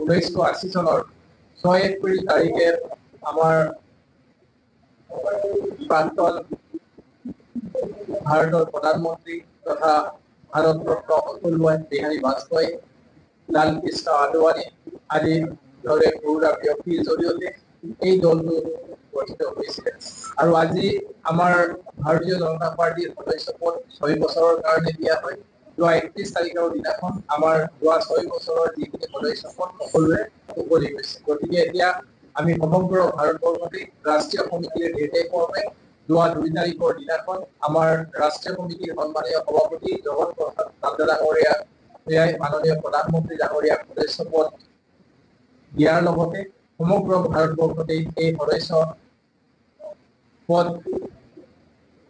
1980 চনৰ 6 এপ্ৰিল তাৰিখে আমাৰ প্ৰাক্তন ভাৰতৰ প্ৰধানমন্ত্ৰী তথা ভাৰত ৰত্ন অতুল বিহাৰী বাজপেয়ী, লাল কৃষ্ণ আদৱানী আদি দৰে বহুৰা ব্যক্তিৰ জৰিয়তে এই দলটো গঠিত হৈছিল। আৰু আজি আমাৰ ভাৰতীয় জনতা পাৰ্টিৰ সদস্য পদ 6 বছৰৰ কাৰণে দিয়া হয়। যোৱা 31 তাৰিখৰ দিনাখন আমাৰ যোৱা 6 বছৰৰ যিখিনি সদস্য পদ সকলোৰে উকলি গৈছে। গতিকে এতিয়া আমি সমগ্ৰ ভাৰতবৰ্ষতে ৰাষ্ট্ৰীয় সমিতিৰ নিৰ্দেশ মৰ্মে যোৱা 2 তাৰিখৰ দিনাখন আমাৰ ৰাষ্ট্ৰীয় সমিতিৰ সন্মানীয় সভাপতি জগত প্ৰসাদ নাড্ডা ডাঙৰীয়া মাননীয় প্ৰধানমন্ত্ৰী ডাঙৰীয়াক সদস্য পদ দিয়াৰ লগতে সমগ্ৰ ভাৰতবৰ্ষতে এই সদস্য পদ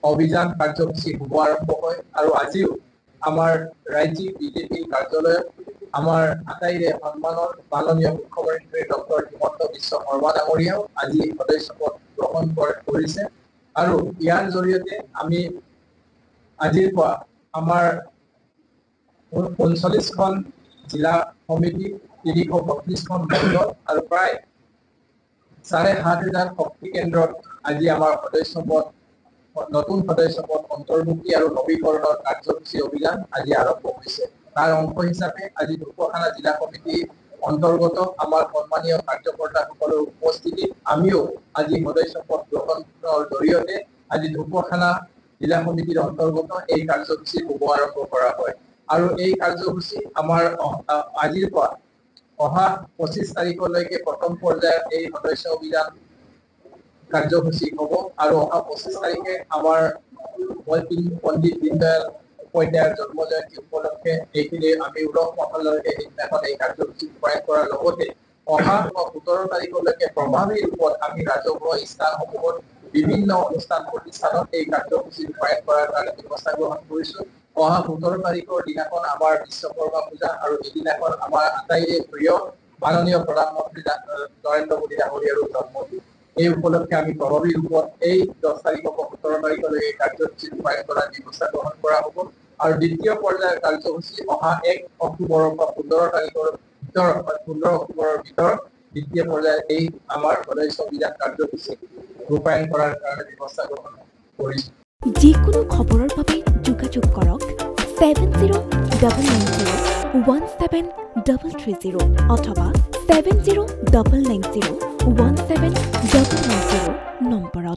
অভিযান কাৰ্যসূচী শুভ আৰম্ভ হয়। আৰু আজিও আমাৰ ৰাজ্যিক বিজেপি কাৰ্যালয়ত আমাৰ আটাইৰে সন্মানৰ মাননীয় মুখ্যমন্ত্ৰী ডক্টৰ হিমন্ত বিশ্ব শৰ্মা ডাঙৰীয়াও আজি সদস্য পদ গ্ৰহণ কৰিছে। আৰু ইয়াৰ জৰিয়তে আমি আজিৰ পৰা আমাৰ 39খন জিলা সমিতি, 332খন মণ্ডল আৰু প্ৰায় 7,500 শক্তি কেন্দ্ৰত আজি আমাৰ সদস্য পদ নতুন সদস্য পদ অন্তৰ্ভুক্তি আৰু নৱীকৰণৰ কাৰ্যসূচী অভিযান আজি আৰম্ভ হৈছে। তাৰ অংশ হিচাপে আজি ঢকুৱাখানা জিলা সমিতি অন্তৰ্গত আমাৰ সন্মানীয় কাৰ্যকৰ্তাসকলৰ উপস্থিতিত আমিও আজি সদস্য পদ গ্ৰহণৰ জৰিয়তে আজি ঢকুৱাখানা জিলা সমিতিৰ অন্তৰ্গত এই কাৰ্যসূচী শুভ আৰম্ভ কৰা হয়। আৰু এই কাৰ্যসূচী আমাৰ আজিৰ পৰা অহা 25 তাৰিখলৈকে প্ৰথম পৰ্যায়ৰ এই সদস্য অভিযান কাৰ্যসূচী হ'ব। আৰু অহা 25 তাৰিখে আমাৰ পণ্ডিত দীনদয়াল উপাধ্যায়ৰ জন্ম জয়ন্তী উপলক্ষে এইখিনি আমি উলহ মালহেৰে সেইদিনাখন এই কাৰ্যসূচী ৰূপায়ণ কৰাৰ লগতে অহা 17 তাৰিখলৈকে প্ৰভাৱী ৰূপত আমি ৰাজহুৱা স্থানসমূহত বিভিন্ন অনুষ্ঠান প্ৰতিষ্ঠানত এই কাৰ্যসূচী ৰূপায়ণ কৰাৰ কাৰণে ব্যৱস্থা গ্ৰহণ কৰিছো। অহা 17 তাৰিখৰ দিনাখন আমাৰ বিশ্বকৰ্মা পূজা আৰু এদিনাখন আমাৰ আটাইৰে প্ৰিয় মাননীয় প্ৰধানমন্ত্ৰী নৰেন্দ্ৰ মোদী ডাঙৰীয়াৰ জন্মদিন। এই উপলক্ষে আমি প্ৰভাৱী ৰূপত এই 10 তাৰিখৰ পৰা 17 তাৰিখলৈ এই কাৰ্যসূচী ৰূপায়ণ কৰাৰ ব্যৱস্থা গ্ৰহণ কৰা হ'ব। আৰু দ্বিতীয় পৰ্যায়ৰ কাৰ্যসূচী অহা 1 অক্টোবৰৰ পৰা 15 অক্টোবৰৰ ভিতৰত দ্বিতীয় পৰ্যায়ৰ এই আমাৰ সদস্য অভিযান কাৰ্যসূচী ৰূপায়ণ কৰাৰ কাৰণে ব্যৱস্থা গ্ৰহণ কৰিছো। যিকোনো খবৰৰ বাবে যোগাযোগ কৰক 7099017330 অথবা 7099017990 নম্বৰত।